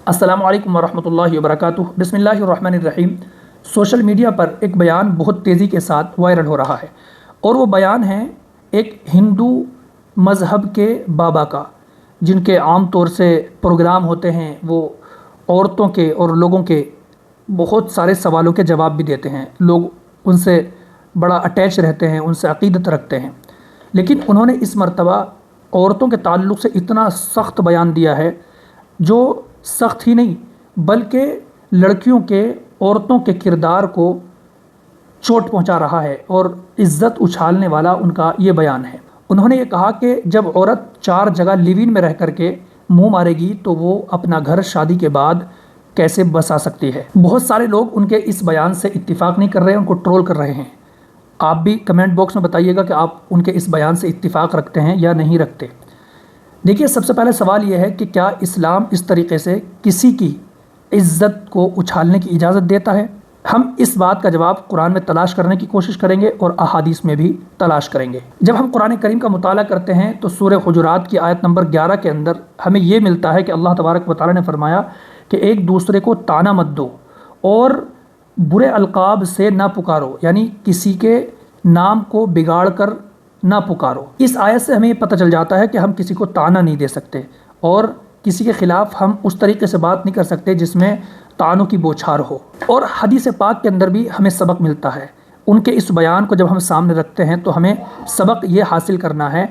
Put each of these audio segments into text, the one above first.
السلام علیکم ورحمۃ اللہ وبرکاتہ۔ بسم اللہ الرحمن الرحیم۔ سوشل میڈیا پر ایک بیان بہت تیزی کے ساتھ وائرل ہو رہا ہے، اور وہ بیان ہے ایک ہندو مذہب کے بابا کا، جن کے عام طور سے پروگرام ہوتے ہیں، وہ عورتوں کے اور لوگوں کے بہت سارے سوالوں کے جواب بھی دیتے ہیں۔ لوگ ان سے بڑا اٹیچ رہتے ہیں، ان سے عقیدت رکھتے ہیں، لیکن انہوں نے اس مرتبہ عورتوں کے تعلق سے اتنا سخت بیان دیا ہے، جو سخت ہی نہیں بلکہ لڑکیوں کے، عورتوں کے کردار کو چوٹ پہنچا رہا ہے، اور عزت اچھالنے والا ان کا یہ بیان ہے۔ انہوں نے یہ کہا کہ جب عورت 4 جگہ لیو ان میں رہ کر کے منہ مارے گی تو وہ اپنا گھر شادی کے بعد کیسے بسا سکتی ہے۔ بہت سارے لوگ ان کے اس بیان سے اتفاق نہیں کر رہے ہیں، ان کو ٹرول کر رہے ہیں۔ آپ بھی کمنٹ باکس میں بتائیے گا کہ آپ ان کے اس بیان سے اتفاق رکھتے ہیں یا نہیں رکھتے۔ دیکھیے، سب سے پہلے سوال یہ ہے کہ کیا اسلام اس طریقے سے کسی کی عزت کو اچھالنے کی اجازت دیتا ہے؟ ہم اس بات کا جواب قرآن میں تلاش کرنے کی کوشش کریں گے اور احادیث میں بھی تلاش کریں گے۔ جب ہم قرآن کریم کا مطالعہ کرتے ہیں تو سورہ حجرات کی آیت نمبر 11 کے اندر ہمیں یہ ملتا ہے کہ اللہ تبارک و تعالیٰ نے فرمایا کہ ایک دوسرے کو طعنہ مت دو اور برے القاب سے نہ پکارو، یعنی کسی کے نام کو بگاڑ کر نہ پکارو۔ اس آیت سے ہمیں یہ پتہ چل جاتا ہے کہ ہم کسی کو طعنہ نہیں دے سکتے، اور کسی کے خلاف ہم اس طریقے سے بات نہیں کر سکتے جس میں طعنوں کی بوچھار ہو۔ اور حدیث پاک کے اندر بھی ہمیں سبق ملتا ہے۔ ان کے اس بیان کو جب ہم سامنے رکھتے ہیں تو ہمیں سبق یہ حاصل کرنا ہے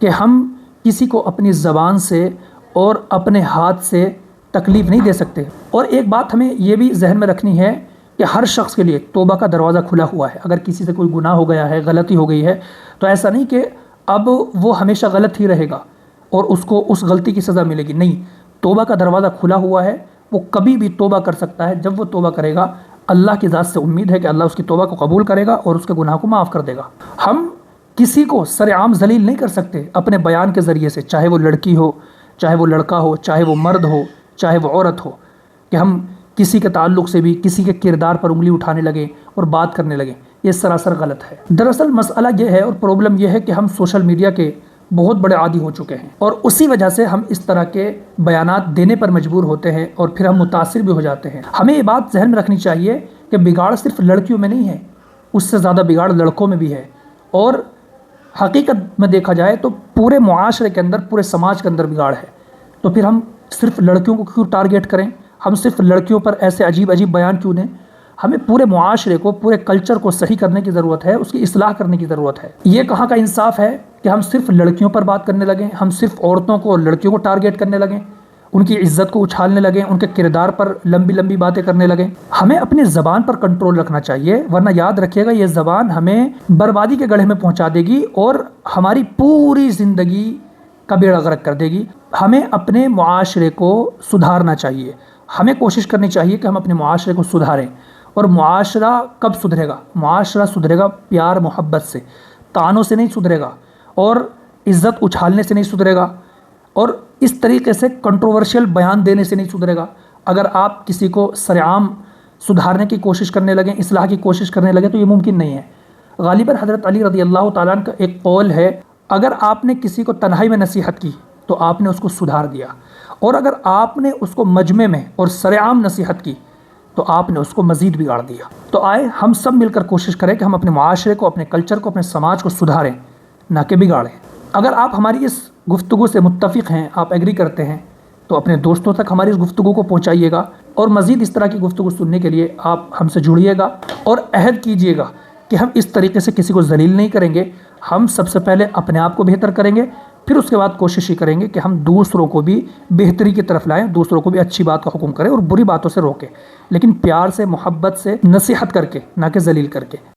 کہ ہم کسی کو اپنی زبان سے اور اپنے ہاتھ سے تکلیف نہیں دے سکتے۔ اور ایک بات ہمیں یہ بھی ذہن میں رکھنی ہے کہ ہر شخص کے لیے توبہ کا دروازہ کھلا ہوا ہے۔ اگر کسی سے کوئی گناہ ہو گیا ہے، غلطی ہو گئی ہے، تو ایسا نہیں کہ اب وہ ہمیشہ غلط ہی رہے گا اور اس کو اس غلطی کی سزا ملے گی۔ نہیں، توبہ کا دروازہ کھلا ہوا ہے، وہ کبھی بھی توبہ کر سکتا ہے۔ جب وہ توبہ کرے گا، اللہ کی ذات سے امید ہے کہ اللہ اس کی توبہ کو قبول کرے گا اور اس کے گناہ کو معاف کر دے گا۔ ہم کسی کو سرعام ذلیل نہیں کر سکتے اپنے بیان کے ذریعے سے، چاہے وہ لڑکی ہو، چاہے وہ لڑکا ہو، چاہے وہ مرد ہو، چاہے وہ عورت ہو، کہ ہم کسی کے تعلق سے بھی کسی کے کردار پر انگلی اٹھانے لگیں اور بات کرنے لگیں۔ یہ سراسر غلط ہے۔ دراصل مسئلہ یہ ہے اور پرابلم یہ ہے کہ ہم سوشل میڈیا کے بہت بڑے عادی ہو چکے ہیں، اور اسی وجہ سے ہم اس طرح کے بیانات دینے پر مجبور ہوتے ہیں اور پھر ہم متاثر بھی ہو جاتے ہیں۔ ہمیں یہ بات ذہن میں رکھنی چاہیے کہ بگاڑ صرف لڑکیوں میں نہیں ہے، اس سے زیادہ بگاڑ لڑکوں میں بھی ہے، اور حقیقت میں دیکھا جائے تو پورے معاشرے کے اندر، پورے سماج کے اندر بگاڑ ہے۔ تو پھر ہم صرف لڑکیوں کو کیوں ٹارگیٹ کریں؟ ہم صرف لڑکیوں پر ایسے عجیب بیان کیوں دیں؟ ہمیں پورے معاشرے کو، پورے کلچر کو صحیح کرنے کی ضرورت ہے، اس کی اصلاح کرنے کی ضرورت ہے۔ یہ کہاں کا انصاف ہے کہ ہم صرف لڑکیوں پر بات کرنے لگیں، ہم صرف عورتوں کو اور لڑکیوں کو ٹارگیٹ کرنے لگیں، ان کی عزت کو اچھالنے لگیں، ان کے کردار پر لمبی لمبی باتیں کرنے لگیں۔ ہمیں اپنی زبان پر کنٹرول رکھنا چاہیے، ورنہ یاد رکھیے گا یہ زبان ہمیں بربادی کے گڑھے میں پہنچا دے گی اور ہماری پوری زندگی کا بیڑا غرق کر دے گی۔ ہمیں اپنے معاشرے کو سدھارنا چاہیے، ہمیں کوشش کرنی چاہیے کہ ہم اپنے معاشرے کو سدھاریں۔ اور معاشرہ کب سدھرے گا؟ معاشرہ سدھرے گا پیار محبت سے، طعنوں سے نہیں سدھرے گا، اور عزت اچھالنے سے نہیں سدھرے گا، اور اس طریقے سے کنٹروورشل بیان دینے سے نہیں سدھرے گا۔ اگر آپ کسی کو سرعام سدھارنے کی کوشش کرنے لگیں، اصلاح کی کوشش کرنے لگیں، تو یہ ممکن نہیں ہے۔ غالباً حضرت علی رضی اللہ تعالیٰ عنہ کا ایک قول ہے، اگر آپ نے کسی کو تنہائی میں نصیحت کی تو آپ نے اس کو سدھار دیا، اور اگر آپ نے اس کو مجمع میں اور سرعام نصیحت کی تو آپ نے اس کو مزید بگاڑ دیا۔ تو آئے ہم سب مل کر کوشش کریں کہ ہم اپنے معاشرے کو، اپنے کلچر کو، اپنے سماج کو سدھاریں، نہ کہ بگاڑیں۔ اگر آپ ہماری اس گفتگو سے متفق ہیں، آپ ایگری کرتے ہیں، تو اپنے دوستوں تک ہماری اس گفتگو کو پہنچائیے گا، اور مزید اس طرح کی گفتگو سننے کے لیے آپ ہم سے جڑیے گا، اور عہد کیجیے گا کہ ہم اس طریقے سے کسی کو ذلیل نہیں کریں گے۔ ہم سب سے پہلے اپنے آپ کو بہتر کریں گے، پھر اس کے بعد کوشش ہی کریں گے کہ ہم دوسروں کو بھی بہتری کی طرف لائیں، دوسروں کو بھی اچھی بات کا حکم کریں اور بری باتوں سے روکیں، لیکن پیار سے، محبت سے، نصیحت کر کے، نہ کہ ذلیل کر کے۔